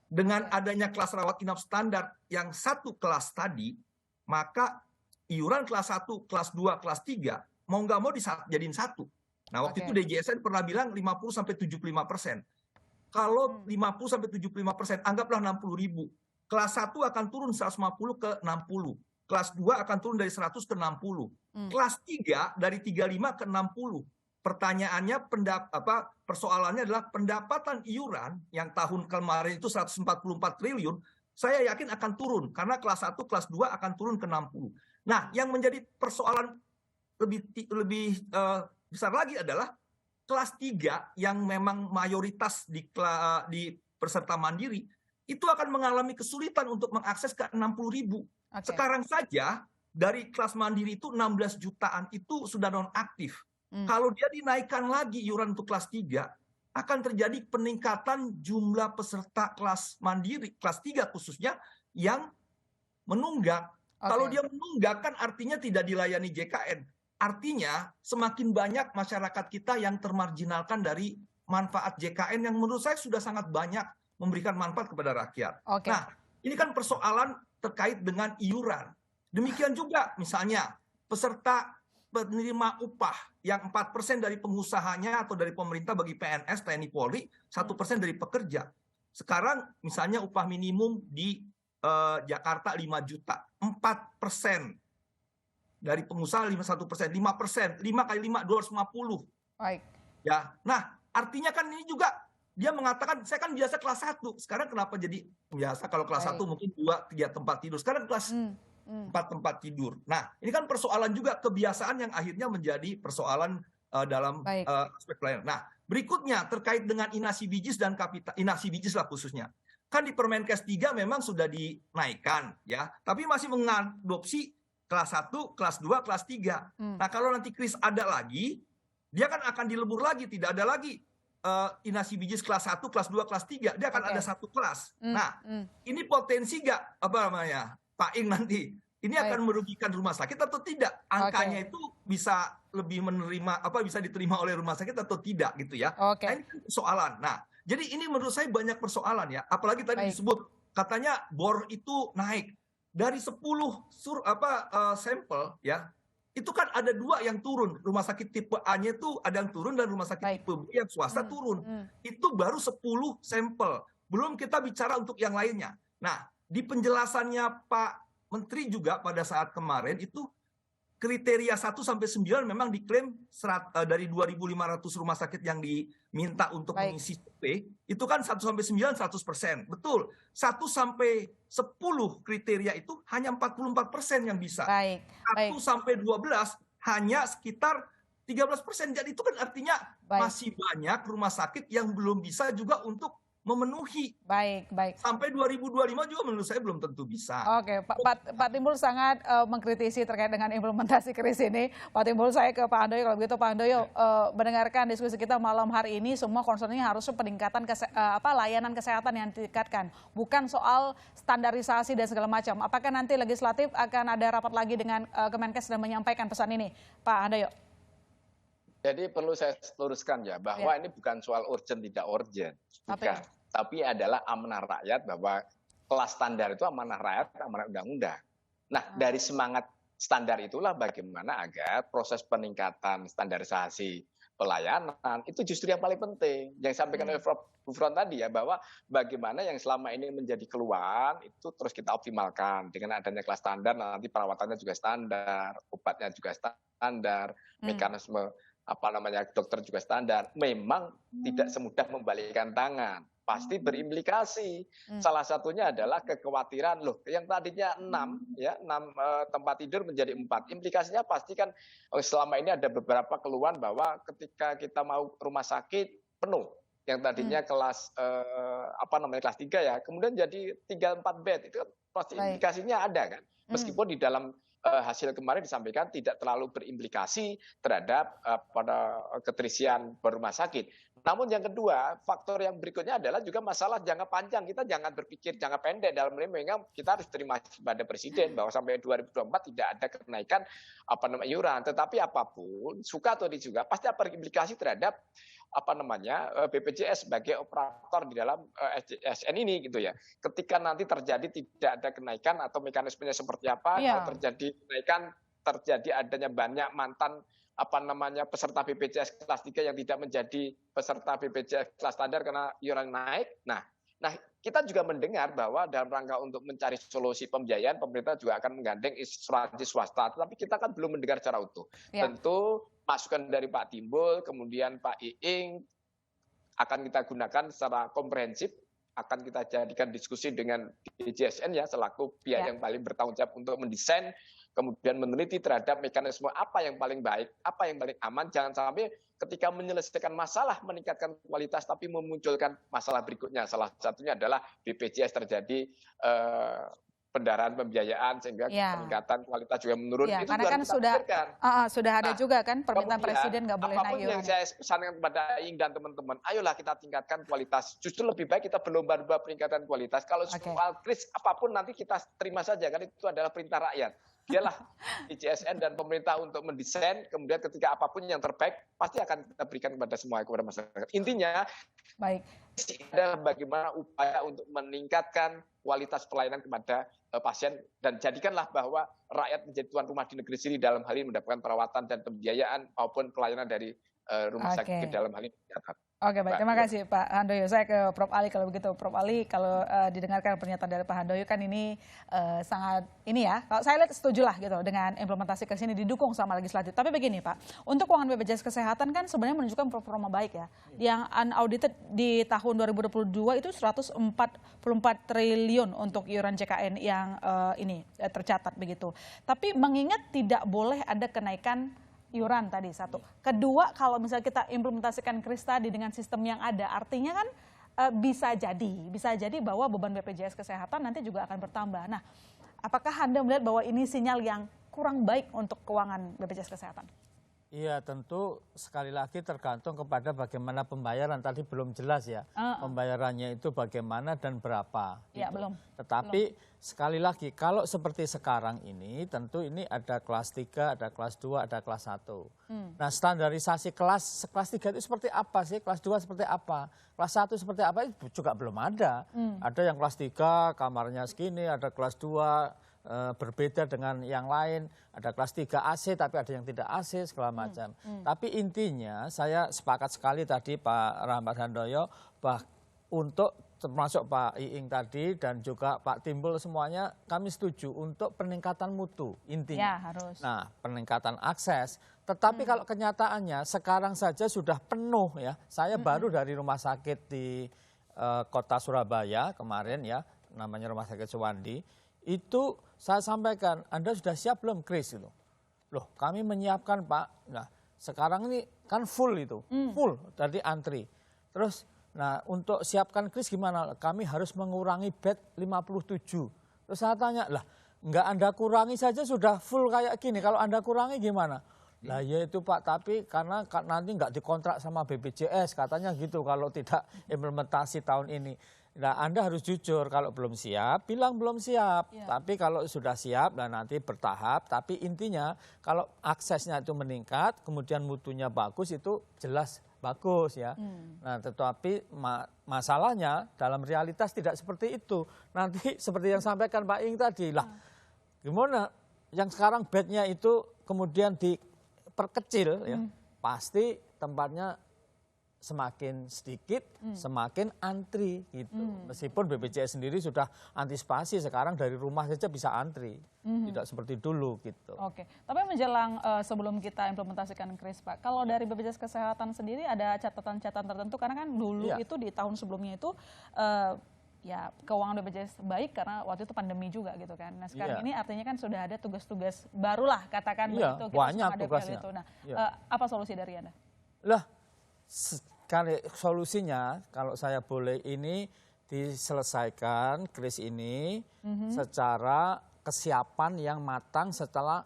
dengan adanya kelas rawat inap standar yang satu kelas tadi, maka iuran kelas 1, kelas 2, kelas 3, mau nggak mau dijadiin satu. Nah, waktu itu DJSN pernah bilang 50-75%. Kalau 50-75%, anggaplah 60.000. Kelas 1 akan turun 150 ke 60. Kelas 2 akan turun dari 100 ke 60. Kelas 3 dari 35 ke 60. Pertanyaannya, persoalannya adalah pendapatan iuran yang tahun kemarin itu 144 triliun, saya yakin akan turun. Karena kelas 1, kelas 2 akan turun ke 60. Nah, yang menjadi persoalan lebih besar lagi adalah kelas 3 yang memang mayoritas di peserta mandiri, itu akan mengalami kesulitan untuk mengakses ke 60.000. Sekarang saja dari kelas mandiri itu 16 jutaan itu sudah nonaktif. Kalau dia dinaikkan lagi iuran untuk kelas 3, akan terjadi peningkatan jumlah peserta kelas mandiri, kelas 3 khususnya, yang menunggak. Kalau dia menunggak kan artinya tidak dilayani JKN. Artinya semakin banyak masyarakat kita yang termarginalkan dari manfaat JKN yang menurut saya sudah sangat banyak memberikan manfaat kepada rakyat. Nah, ini kan persoalan terkait dengan iuran. Demikian juga misalnya peserta penerima upah yang 4% dari pengusahanya atau dari pemerintah bagi PNS, TNI, Polri, 1% dari pekerja. Sekarang misalnya upah minimum di Jakarta 5 juta, 4% dari pengusaha 51%, 5%, 5 kali 5, 250. Ya, nah artinya kan ini juga dia mengatakan, saya kan biasa kelas 1, sekarang kenapa jadi biasa kalau kelas 1 mungkin 2-3 tempat tidur, sekarang kelas 4 tempat tidur. Nah, ini kan persoalan juga kebiasaan yang akhirnya menjadi persoalan dalam aspek pelayanan. Nah, berikutnya terkait dengan inasi bijis dan inasi bijis lah khususnya. Kan di Permenkes 3 memang sudah dinaikkan ya, tapi masih mengadopsi kelas 1, kelas 2, kelas 3. Nah, kalau nanti Kris ada lagi, dia kan akan dilebur lagi, tidak ada lagi inasi bijis kelas 1, kelas 2, kelas 3, dia akan ada satu kelas. Nah, ini potensi nggak Pak Ing nanti, ini akan merugikan rumah sakit atau tidak? Angkanya itu bisa lebih bisa diterima oleh rumah sakit atau tidak gitu ya. Nah, ini persoalan. Nah, jadi ini menurut saya banyak persoalan ya. Apalagi tadi disebut katanya bor itu naik dari 10 sampel ya. Itu kan ada 2 yang turun. Rumah sakit tipe A-nya itu ada yang turun dan rumah sakit tipe B yang swasta turun. Itu baru 10 sampel. Belum kita bicara untuk yang lainnya. Nah, di penjelasannya Pak Menteri juga pada saat kemarin itu kriteria 1-9 memang diklaim dari 2.500 rumah sakit yang diminta untuk mengisi survei, itu kan 1-9 100%. Betul. 1-10 kriteria itu hanya 44% yang bisa. 1-12 hanya sekitar 13%. Jadi itu kan artinya masih banyak rumah sakit yang belum bisa juga untuk memenuhi.
Baik, baik.
Sampai 2025 juga menurut saya belum tentu bisa.
Oke, Pak Timbul sangat mengkritisi terkait dengan implementasi KRIS ini. Pak Timbul, saya ke Pak Handoyo. Kalau begitu Pak Handoyo, mendengarkan diskusi kita malam hari ini, semua concernnya harusnya peningkatan layanan kesehatan yang ditingkatkan, bukan soal standarisasi dan segala macam. Apakah nanti legislatif akan ada rapat lagi dengan Kemenkes dan menyampaikan pesan ini, Pak Handoyo?
Jadi perlu saya luruskan ya, bahwa ini bukan soal urgent tidak urgent, bukan. Tapi adalah amanah rakyat, bahwa kelas standar itu amanah rakyat, amanah undang-undang. Nah, dari semangat standar itulah bagaimana agar proses peningkatan standarisasi pelayanan itu justru yang paling penting. Yang disampaikan oleh Prof. Gufron tadi ya, bahwa bagaimana yang selama ini menjadi keluhan itu terus kita optimalkan. Dengan adanya kelas standar, nanti perawatannya juga standar, obatnya juga standar, mekanisme dokter juga standar. Memang tidak semudah membalikkan tangan. Pasti berimplikasi. Salah satunya adalah kekhawatiran, loh yang tadinya 6 tempat tidur menjadi 4. Implikasinya pasti kan selama ini ada beberapa keluhan bahwa ketika kita mau rumah sakit penuh. Yang tadinya kelas kelas 3 ya, kemudian jadi 3-4 bed. Itu pasti implikasinya ada kan. Meskipun di dalam hasil kemarin disampaikan tidak terlalu berimplikasi terhadap pada keterisian rumah sakit. Namun yang kedua, faktor yang berikutnya adalah juga masalah jangka panjang. Kita jangan berpikir jangka pendek, dalam ini memang kita harus terima pada Presiden bahwa sampai 2024 tidak ada kenaikan iuran. Tetapi apapun, suka atau tidak juga, pasti ada implikasi terhadap BPJS sebagai operator di dalam SN ini gitu ya. Ketika nanti terjadi tidak ada kenaikan atau mekanismenya seperti apa, kalau terjadi kenaikan, terjadi adanya banyak mantan peserta BPJS kelas 3 yang tidak menjadi peserta BPJS kelas standar karena iuran naik. Nah, kita juga mendengar bahwa dalam rangka untuk mencari solusi pembiayaan, pemerintah juga akan menggandeng asuransi swasta. Tapi kita kan belum mendengar secara utuh. Tentu masukan dari Pak Timbul, kemudian Pak Iing akan kita gunakan secara komprehensif, akan kita jadikan diskusi dengan DJSN ya selaku pihak yang paling bertanggung jawab untuk mendesain, kemudian meneliti terhadap mekanisme apa yang paling baik, apa yang paling aman. Jangan sampai ketika menyelesaikan masalah meningkatkan kualitas tapi memunculkan masalah berikutnya. Salah satunya adalah BPJS terjadi pendarahan pembiayaan sehingga peningkatan kualitas juga menurun. Itu
karena kan sudah ada juga kan permintaan Presiden nggak boleh naik iuran.
Apapun yang saya pesankan kepada Iing dan teman-teman, ayolah kita tingkatkan kualitas. Justru lebih baik kita berlomba-lomba peningkatan kualitas. Kalau soal kris apapun nanti kita terima saja, kan itu adalah perintah rakyat. Dialah DJSN dan pemerintah untuk mendesain, kemudian ketika apapun yang terbaik pasti akan kita berikan kepada masyarakat. Intinya adalah bagaimana upaya untuk meningkatkan kualitas pelayanan kepada pasien dan jadikanlah bahwa rakyat menjadi tuan rumah di negeri sini dalam hal ini mendapatkan perawatan dan pembiayaan maupun pelayanan dari rumah sakit dalam hal ini.
Oke, baik. Terima kasih Pak Handoyo. Saya ke Prof. Ali kalau begitu. Prof. Ali, kalau didengarkan pernyataan dari Pak Handoyo kan ini sangat kalau saya lihat setuju lah gitu dengan implementasi ke sini didukung sama legislatif. Tapi begini Pak, untuk keuangan BPJS Kesehatan kan sebenarnya menunjukkan performa baik ya. Yang unaudited di tahun 2022 itu 144 triliun untuk iuran JKN yang tercatat begitu. Tapi mengingat tidak boleh ada kenaikan iuran tadi satu. Kedua, kalau misalnya kita implementasikan KRIS tadi dengan sistem yang ada, artinya kan bisa jadi bahwa beban BPJS Kesehatan nanti juga akan bertambah. Nah, apakah Anda melihat bahwa ini sinyal yang kurang baik untuk keuangan BPJS Kesehatan?
Iya, tentu sekali lagi tergantung kepada bagaimana pembayaran. Tadi belum jelas ya, pembayarannya itu bagaimana dan berapa.
Iya,
gitu. Tetapi sekali lagi, kalau seperti sekarang ini, tentu ini ada kelas 3, ada kelas 2, ada kelas 1. Nah, standarisasi kelas 3 itu seperti apa sih? Kelas 2 seperti apa? Kelas 1 seperti apa? Itu juga belum ada. Ada yang kelas 3, kamarnya segini, ada kelas 2, berbeda dengan yang lain, ada kelas 3 AC tapi ada yang tidak AC segala macam. Tapi intinya saya sepakat sekali tadi Pak Rahmat Handoyo untuk termasuk Pak Iing tadi dan juga Pak Timbul semuanya kami setuju untuk peningkatan mutu intinya.
Ya, harus.
Nah, peningkatan akses. Tetapi kalau kenyataannya sekarang saja sudah penuh ya. Saya baru dari rumah sakit di kota Surabaya kemarin ya, namanya Rumah Sakit Suwandi. Itu saya sampaikan, Anda sudah siap belum KRIS itu? Loh, kami menyiapkan Pak. Nah, sekarang ini kan full itu, full tadi antri. Terus Nah, untuk siapkan kris gimana? Kami harus mengurangi bed 57. Terus saya tanya, lah nggak Anda kurangi saja sudah full kayak gini, kalau Anda kurangi gimana? Lah ya itu Pak, tapi karena nanti nggak dikontrak sama BPJS, katanya gitu kalau tidak implementasi tahun ini. Nah, Anda harus jujur, kalau belum siap, bilang belum siap. Ya. Tapi kalau sudah siap, nah nanti bertahap. Tapi intinya kalau aksesnya itu meningkat, kemudian mutunya bagus, itu jelas bagus ya. Nah, tetapi masalahnya dalam realitas tidak seperti itu. Nanti seperti yang sampaikan Pak Ing tadi, lah gimana yang sekarang bednya itu kemudian diperkecil ya, pasti tempatnya semakin sedikit, semakin antri gitu. Meskipun BPJS sendiri sudah antisipasi sekarang dari rumah saja bisa antri, tidak seperti dulu gitu.
Oke, tapi menjelang sebelum kita implementasikan kris Pak, kalau dari BPJS Kesehatan sendiri ada catatan-catatan tertentu karena kan dulu itu di tahun sebelumnya itu ya keuangan BPJS baik karena waktu itu pandemi juga gitu kan. Nah sekarang ini artinya kan sudah ada tugas-tugas barulah katakan begitu. Kita
banyak tugasnya.
itu. Nah apa solusi dari Anda?
Lah solusinya kalau saya boleh ini diselesaikan kris ini secara kesiapan yang matang setelah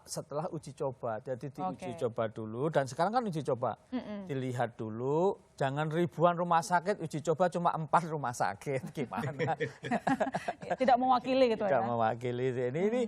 uji coba. Jadi diuji coba dulu dan sekarang kan uji coba. Dilihat dulu, jangan ribuan rumah sakit, uji coba cuma 4 rumah sakit. Gimana?
Tidak mewakili gitu ya?
Tidak mewakili. Ini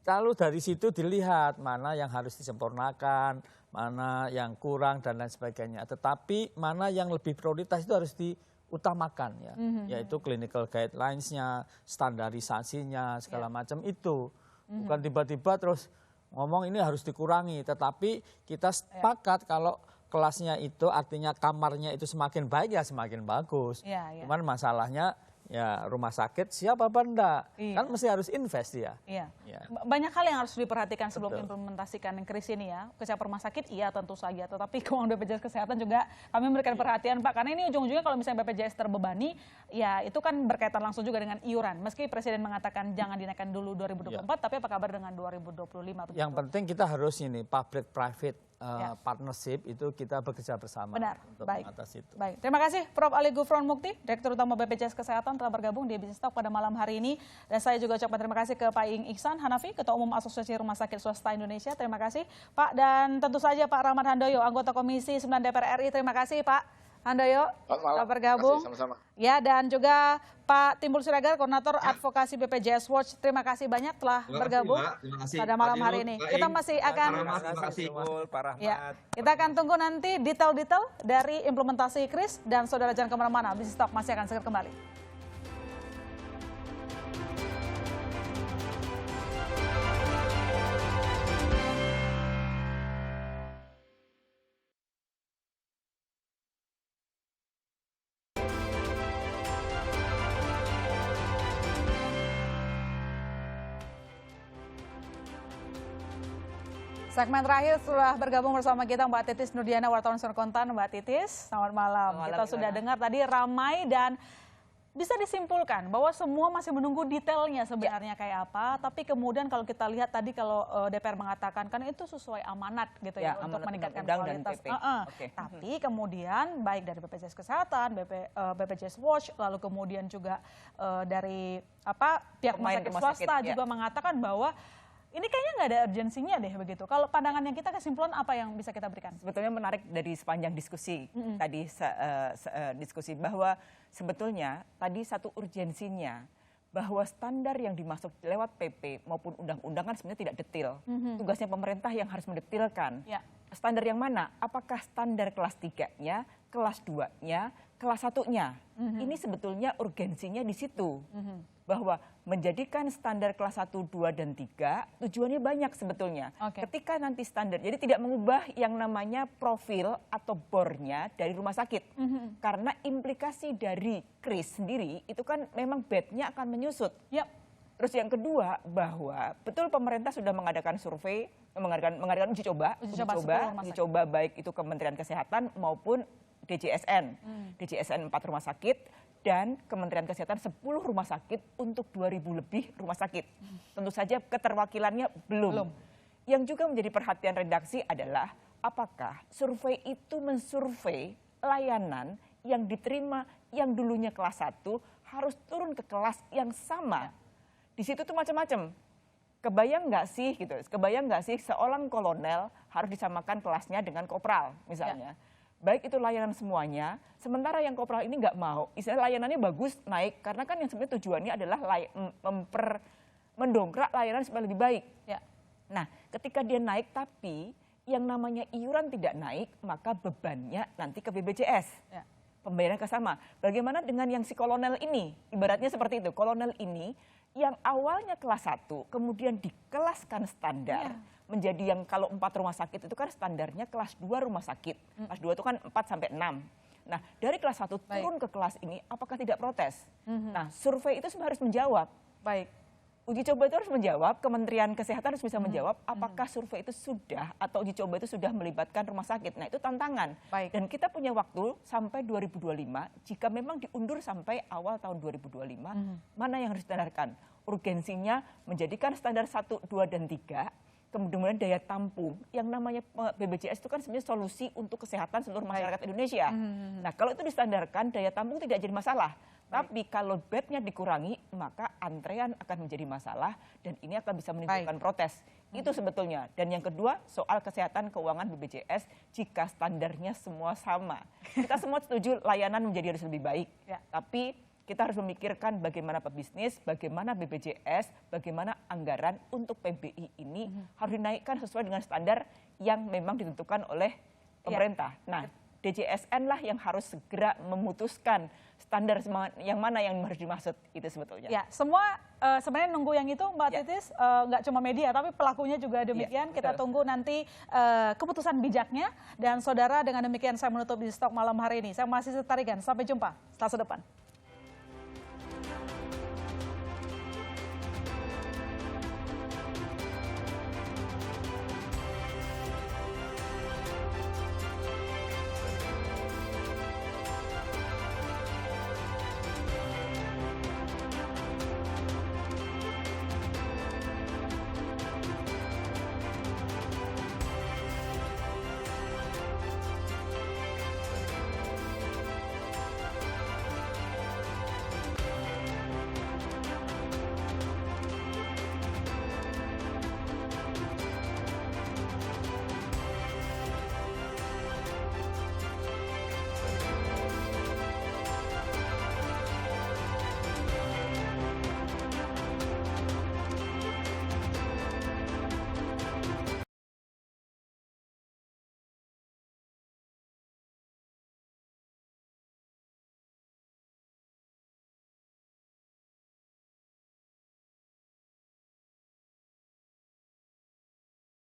lalu dari situ dilihat mana yang harus disempurnakan, mana yang kurang dan lain sebagainya. Tetapi mana yang lebih prioritas itu harus diutamakan ya, yaitu clinical guidelines-nya, standarisasinya, segala macam itu. Bukan tiba-tiba terus ngomong ini harus dikurangi, tetapi kita sepakat kalau kelasnya itu artinya kamarnya itu semakin baik ya semakin bagus. Cuman masalahnya ya rumah sakit siap apa enggak? Kan mesti harus invest ya.
Banyak hal yang harus diperhatikan sebelum implementasikan kris ini ya. Kesiapan rumah sakit iya tentu saja, tetapi keuangan BPJS Kesehatan juga kami memberikan perhatian Pak. Karena ini ujung-ujungnya kalau misalnya BPJS terbebani, ya itu kan berkaitan langsung juga dengan iuran. Meski Presiden mengatakan jangan dinaikkan dulu 2024, tapi apa kabar dengan 2025?
Yang penting kita harus ini public-private partnership itu kita bekerja bersama.
Benar,
untuk
baik.
mengatasi itu.
Baik, terima kasih Prof. Ali Gufron Mukti, Direktur Utama BPJS Kesehatan telah bergabung di Business Talk pada malam hari ini. Dan saya juga ucapkan terima kasih ke Pak Iing Ihsan Hanafi, Ketua Umum Asosiasi Rumah Sakit Swasta Indonesia. Terima kasih Pak, dan tentu saja Pak Rahmat Handoyo, anggota Komisi 9 DPR RI. Terima kasih Pak Handoyo telah bergabung.
Sama-sama.
Ya, dan juga Pak Timbul Siregar, Koordinator Advokasi BPJS Watch. Terima kasih banyak telah bergabung pada malam hari ini. Kita masih akan
Pak Rahmat.
Ya, kita akan tunggu nanti detail-detail dari implementasi kris, dan saudara jangan kemana-mana. Business Talk masih akan segera kembali. Segmen terakhir setelah bergabung bersama kita Mbak Titis Nurdiana, wartawan Surkontan. Mbak Titis, selamat malam. Kita sudah dengar tadi ramai dan bisa disimpulkan bahwa semua masih menunggu detailnya sebenarnya kayak apa. Tapi kemudian kalau kita lihat tadi kalau DPR mengatakan kan itu sesuai amanat gitu ya untuk meningkatkan kualitas. Tapi kemudian baik dari BPJS Kesehatan, BPJS Watch, lalu kemudian juga dari pihak rumah sakit swasta juga mengatakan bahwa ini kayaknya nggak ada urgensinya deh begitu. Kalau pandangan yang kita, kesimpulan apa yang bisa kita berikan?
Sebetulnya menarik dari sepanjang diskusi tadi diskusi bahwa sebetulnya tadi satu urgensinya bahwa standar yang dimaksud lewat PP maupun undang-undang kan sebenarnya tidak detail. Tugasnya pemerintah yang harus mendetilkan. Standar yang mana? Apakah standar kelas 3-nya, kelas 2-nya, kelas 1-nya? Ini sebetulnya urgensinya di situ. Bahwa menjadikan standar kelas 1, 2, dan 3 tujuannya banyak sebetulnya. Ketika nanti standar, jadi tidak mengubah yang namanya profil atau bornya dari rumah sakit. Karena implikasi dari kris sendiri itu kan memang bednya akan menyusut. Terus yang kedua bahwa betul pemerintah sudah mengadakan survei, mengadakan uji coba baik itu Kementerian Kesehatan maupun DJSN. DJSN 4 rumah sakit dan Kementerian Kesehatan 10 rumah sakit untuk 2.000 lebih rumah sakit. Tentu saja keterwakilannya belum. Yang juga menjadi perhatian redaksi adalah apakah survei itu mensurvei layanan yang diterima yang dulunya kelas 1 harus turun ke kelas yang sama. Di situ tuh macam-macam. Kebayang nggak sih gitu? Kebayang nggak sih seorang kolonel harus disamakan kelasnya dengan kopral misalnya? Baik itu layanan semuanya, sementara yang kopral ini nggak mau. Istilah layanannya bagus naik karena kan yang sebenarnya tujuannya adalah mendongkrak layanan supaya lebih baik. Nah, ketika dia naik tapi yang namanya iuran tidak naik, maka bebannya nanti ke BPJS. Pembayaran ke sama. Bagaimana dengan yang si kolonel ini? Ibaratnya seperti itu. Kolonel ini yang awalnya kelas 1, kemudian dikelaskan standar. Menjadi yang kalau 4 rumah sakit itu kan standarnya kelas 2 rumah sakit. Kelas 2 itu kan 4 sampai 6. Nah, dari kelas 1 turun ke kelas ini, apakah tidak protes? Nah, survei itu harus menjawab. Uji coba itu harus menjawab, Kementerian Kesehatan harus bisa menjawab apakah survei itu sudah atau uji coba itu sudah melibatkan rumah sakit. Nah, itu tantangan. Dan kita punya waktu sampai 2025, jika memang diundur sampai awal tahun 2025, mana yang harus distandarkan? Urgensinya menjadikan standar 1, 2, dan 3, kemudian daya tampung, yang namanya BPJS itu kan sebenarnya solusi untuk kesehatan seluruh masyarakat Indonesia. Nah, kalau itu distandarkan, daya tampung tidak jadi masalah. Tapi kalau bednya dikurangi, maka antrean akan menjadi masalah dan ini akan bisa menimbulkan protes. Itu sebetulnya. Dan yang kedua, soal kesehatan keuangan BPJS, jika standarnya semua sama. Kita semua setuju layanan menjadi harus lebih baik. Tapi kita harus memikirkan bagaimana pebisnis, bagaimana BPJS, bagaimana anggaran untuk PBI ini harus dinaikkan sesuai dengan standar yang memang ditentukan oleh pemerintah. Nah, DJSN lah yang harus segera memutuskan standar yang mana yang harus dimaksud itu sebetulnya.
Semua sebenarnya nunggu yang itu Mbak Titis, nggak cuma media tapi pelakunya juga demikian. Kita tunggu nanti keputusan bijaknya. Dan saudara, dengan demikian saya menutup BizTalk malam hari ini. Saya masih Tarigan, sampai jumpa Selasa depan.